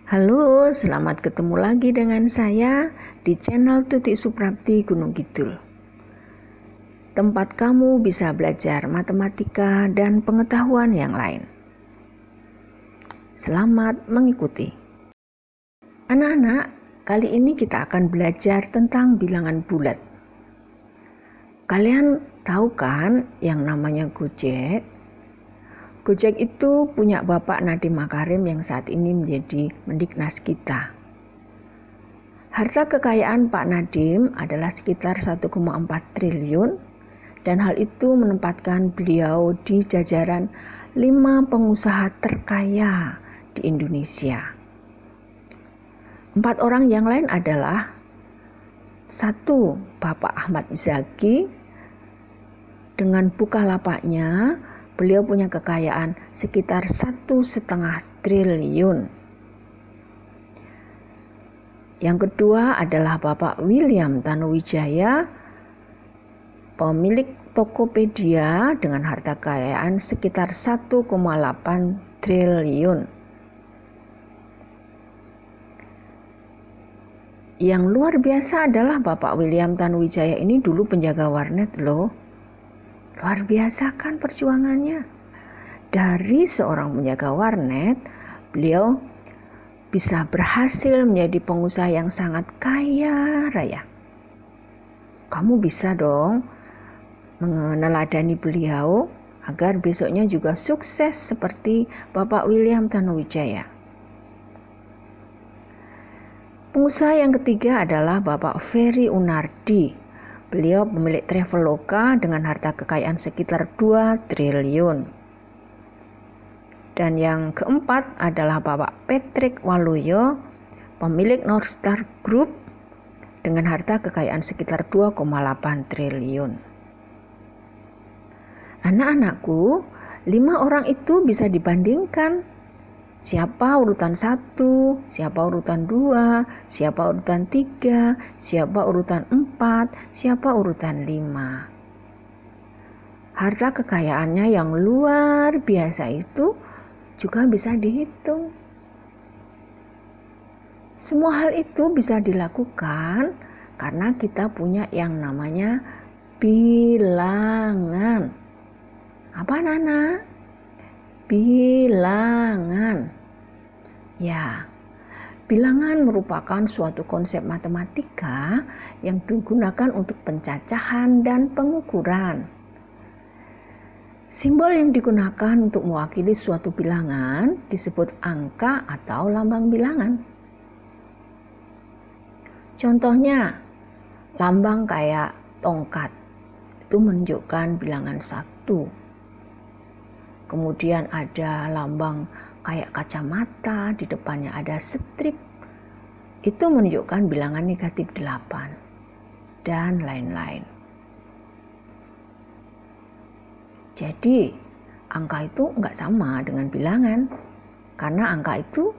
Halo, selamat ketemu lagi dengan saya di channel Tutik Suprapti Gunung Kidul. Tempat kamu bisa belajar matematika dan pengetahuan yang lain. Selamat mengikuti. Anak-anak, kali ini kita akan belajar tentang bilangan bulat. Kalian tahu kan yang namanya Gojek? Gojek itu punya Bapak Nadiem Makarim yang saat ini menjadi Mendiknas kita. Harta kekayaan Pak Nadiem adalah sekitar 1,4 triliun dan hal itu menempatkan beliau di jajaran 5 pengusaha terkaya di Indonesia. 4 orang yang lain adalah 1. Bapak Ahmad Zaki. Dengan Bukalapaknya beliau punya kekayaan sekitar 1,5 triliun. Yang kedua adalah Bapak William Tanuwijaya, pemilik Tokopedia dengan harta kekayaan sekitar 1,8 triliun. Yang luar biasa adalah Bapak William Tanuwijaya ini dulu penjaga warnet loh. Luar biasa kan perjuangannya. Dari seorang penjaga warnet, beliau bisa berhasil menjadi pengusaha yang sangat kaya raya. Kamu bisa dong meneladani beliau agar besoknya juga sukses seperti Bapak William Tanuwijaya. Pengusaha yang ketiga adalah Bapak Ferry Unardi. Beliau pemilik Traveloka dengan harta kekayaan sekitar 2 triliun. Dan yang keempat adalah Bapak Patrick Waluyo, pemilik Northstar Group dengan harta kekayaan sekitar 2,8 triliun. Anak-anakku, 5 orang itu bisa dibandingkan. Siapa urutan 1, siapa urutan 2, siapa urutan 3, siapa urutan 4, siapa urutan 5. Harta kekayaannya yang luar biasa itu juga bisa dihitung. Semua hal itu bisa dilakukan karena kita punya yang namanya bilangan. Apa Nana? Bilangan. Ya, bilangan merupakan suatu konsep matematika yang digunakan untuk pencacahan dan pengukuran. Simbol yang digunakan untuk mewakili suatu bilangan disebut angka atau lambang bilangan. Contohnya, lambang kayak tongkat itu menunjukkan bilangan 1. Kemudian ada lambang kayak kacamata, di depannya ada strip. Itu menunjukkan bilangan negatif 8 dan lain-lain. Jadi, angka itu enggak sama dengan bilangan karena angka itu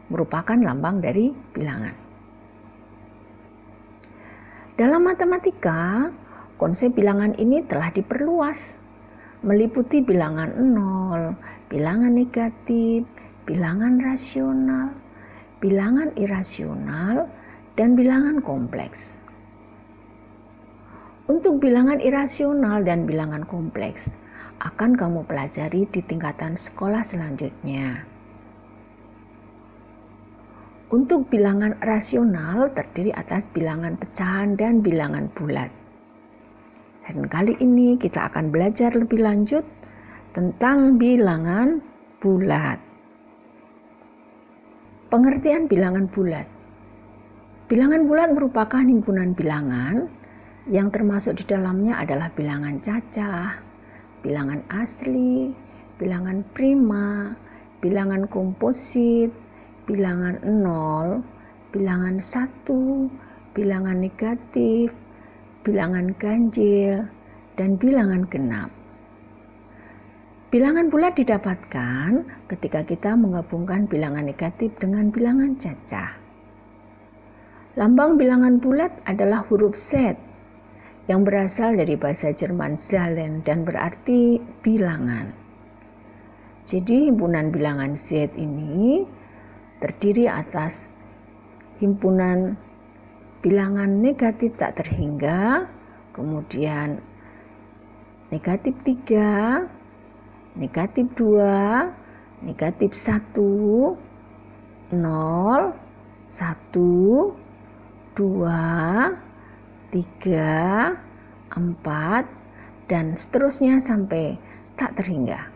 merupakan lambang dari bilangan. Dalam matematika, konsep bilangan ini telah diperluas meliputi bilangan 0, bilangan negatif, bilangan rasional, bilangan irasional, dan bilangan kompleks. Untuk bilangan irasional dan bilangan kompleks akan kamu pelajari di tingkatan sekolah selanjutnya. Untuk bilangan rasional terdiri atas bilangan pecahan dan bilangan bulat. Dan kali ini kita akan belajar lebih lanjut tentang bilangan bulat. Pengertian bilangan bulat. Bilangan bulat merupakan himpunan bilangan yang termasuk di dalamnya adalah bilangan cacah, bilangan asli, bilangan prima, bilangan komposit, bilangan 0, bilangan 1, bilangan negatif, bilangan ganjil, dan bilangan genap. Bilangan bulat didapatkan ketika kita menggabungkan bilangan negatif dengan bilangan cacah. Lambang bilangan bulat adalah huruf Z yang berasal dari bahasa Jerman Zahlen dan berarti bilangan. Jadi himpunan bilangan Z ini terdiri atas himpunan bilangan negatif tak terhingga, kemudian negatif 3, negatif 2, negatif 1, 0, 1, 2, 3, 4, dan seterusnya sampai tak terhingga.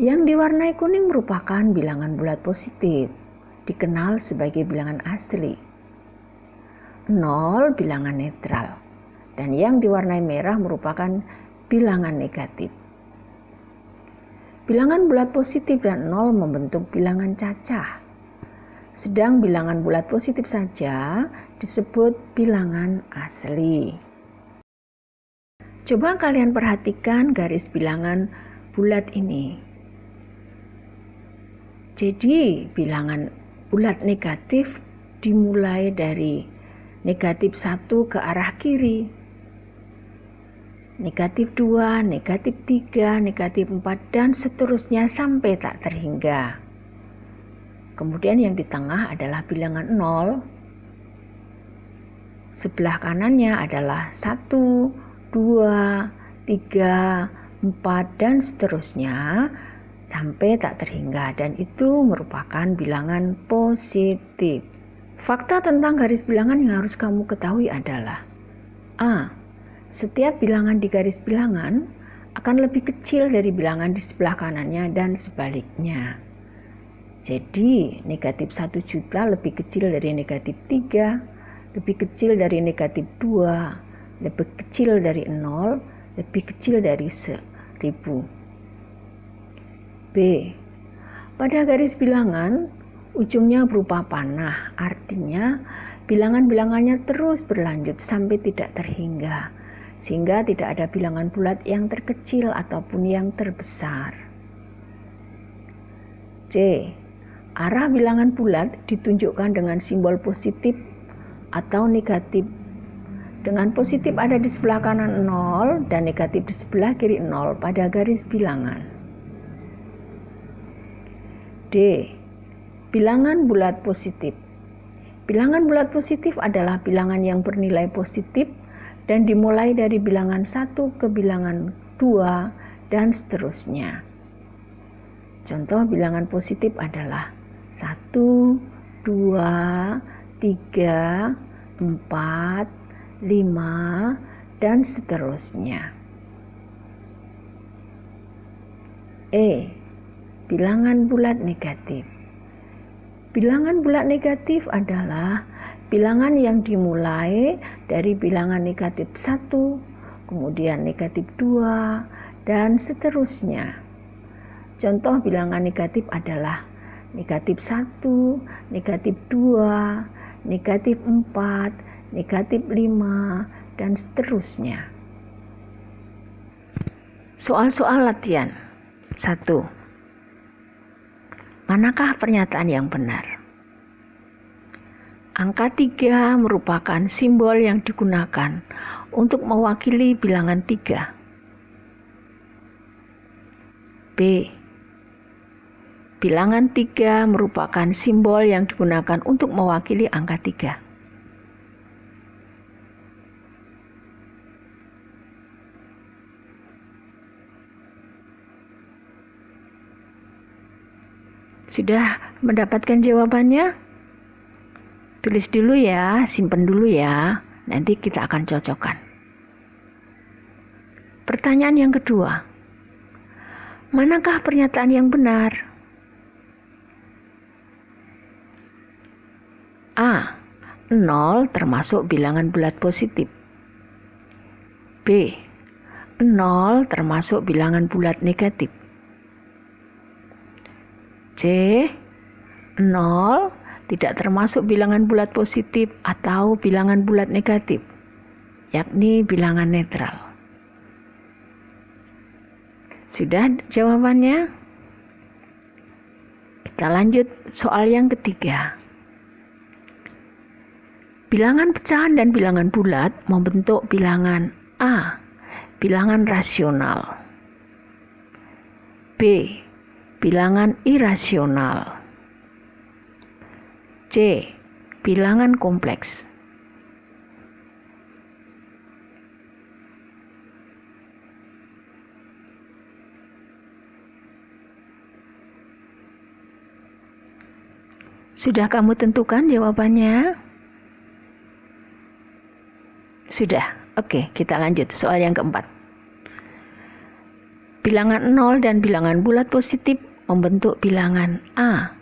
Yang diwarnai kuning merupakan bilangan bulat positif, dikenal sebagai bilangan asli. 0 bilangan netral, dan yang diwarnai merah merupakan bilangan negatif. Bilangan bulat positif dan 0 membentuk bilangan cacah. Sedang bilangan bulat positif saja disebut bilangan asli. Coba kalian perhatikan garis bilangan bulat ini. Jadi bilangan bulat negatif dimulai dari negatif 1 ke arah kiri, negatif 2, negatif 3, negatif 4, dan seterusnya sampai tak terhingga. Kemudian yang di tengah adalah bilangan 0. Sebelah kanannya adalah 1, 2, 3, 4, dan seterusnya sampai tak terhingga, dan itu merupakan bilangan positif. Fakta tentang garis bilangan yang harus kamu ketahui adalah A. Setiap bilangan di garis bilangan akan lebih kecil dari bilangan di sebelah kanannya dan sebaliknya. Jadi negatif 1 juta lebih kecil dari negatif 3, lebih kecil dari negatif 2, lebih kecil dari 0, lebih kecil dari 1000. B. Pada garis bilangan, ujungnya berupa panah, artinya bilangan-bilangannya terus berlanjut sampai tidak terhingga, sehingga tidak ada bilangan bulat yang terkecil ataupun yang terbesar. C. Arah bilangan bulat ditunjukkan dengan simbol positif atau negatif. Dengan positif ada di sebelah kanan 0 dan negatif di sebelah kiri 0 pada garis bilangan. D. Bilangan bulat positif. Bilangan bulat positif adalah bilangan yang bernilai positif dan dimulai dari bilangan 1 ke bilangan 2 dan seterusnya. Contoh bilangan positif adalah 1, 2, 3, 4, 5, dan seterusnya. E. Bilangan bulat negatif. Bilangan bulat negatif adalah bilangan yang dimulai dari bilangan negatif 1, kemudian negatif 2, dan seterusnya. Contoh bilangan negatif adalah negatif 1, negatif 2, negatif 4, negatif 5, dan seterusnya. Soal-soal latihan. 1. Manakah pernyataan yang benar? Angka 3 merupakan simbol yang digunakan untuk mewakili bilangan 3. B. Bilangan 3 merupakan simbol yang digunakan untuk mewakili angka 3. Sudah mendapatkan jawabannya? Tulis dulu ya, simpen dulu ya. Nanti kita akan cocokkan. Pertanyaan yang kedua. Manakah pernyataan yang benar? A. 0 termasuk bilangan bulat positif. B. 0 termasuk bilangan bulat negatif. C. 0 tidak termasuk bilangan bulat positif atau bilangan bulat negatif, yakni bilangan netral. Sudah jawabannya? Kita lanjut soal yang ketiga. Bilangan pecahan dan bilangan bulat membentuk bilangan A, bilangan rasional. B, bilangan irasional. C. Bilangan kompleks. Sudah kamu tentukan jawabannya? Sudah. Oke, kita lanjut soal yang keempat. Bilangan 0 dan bilangan bulat positif membentuk bilangan A,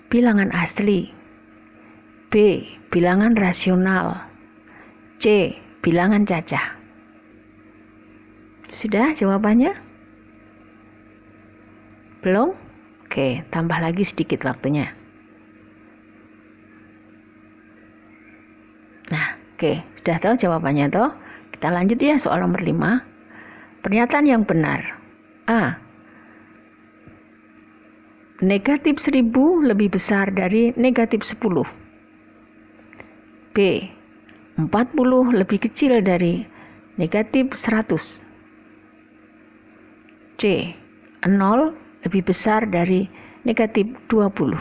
bilangan asli. B. Bilangan rasional. C. Bilangan cacah. Sudah jawabannya? Belum? Oke, tambah lagi sedikit waktunya. Nah, oke, sudah tahu jawabannya toh? Kita lanjut ya soal nomor 5. Pernyataan yang benar. A. Negatif 1000 lebih besar dari negatif 10. B. 40 lebih kecil dari negatif 100. C. 0 lebih besar dari negatif 20.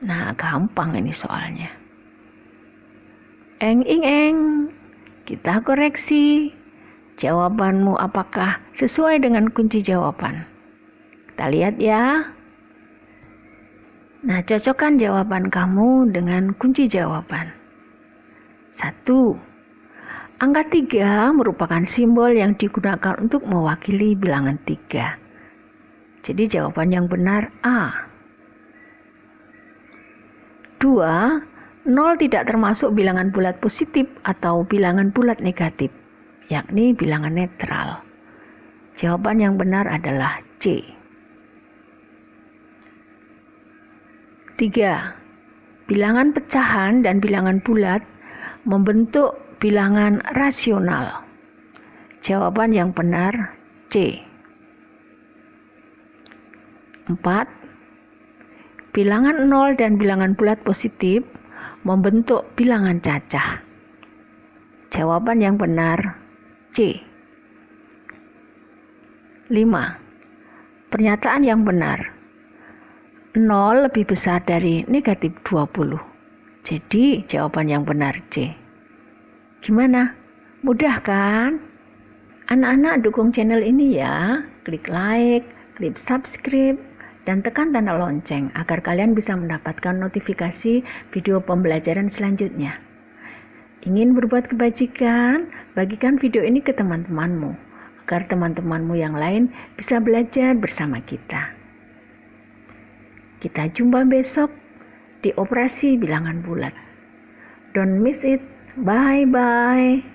Nah, gampang ini soalnya. Eng, kita koreksi. Jawabanmu apakah sesuai dengan kunci jawaban? Kita lihat ya. Nah, cocokkan jawaban kamu dengan kunci jawaban. 1. Angka 3 merupakan simbol yang digunakan untuk mewakili bilangan 3. Jadi jawaban yang benar A. 2. 0 tidak termasuk bilangan bulat positif atau bilangan bulat negatif, yakni bilangan netral. Jawaban yang benar adalah C. 3. Bilangan pecahan dan bilangan bulat membentuk bilangan rasional. Jawaban yang benar C. 4. Bilangan 0 dan bilangan bulat positif membentuk bilangan cacah. Jawaban yang benar C. 5. Pernyataan yang benar. 0 lebih besar dari negatif 20. Jadi jawaban yang benar C. Gimana? Mudah kan? Anak-anak dukung channel ini ya. Klik like, klik subscribe, dan tekan tanda lonceng agar kalian bisa mendapatkan notifikasi video pembelajaran selanjutnya. Ingin berbuat kebajikan? Bagikan video ini ke teman-temanmu agar teman-temanmu yang lain bisa belajar bersama kita. Kita jumpa besok di operasi bilangan bulat. Don't miss it. Bye-bye.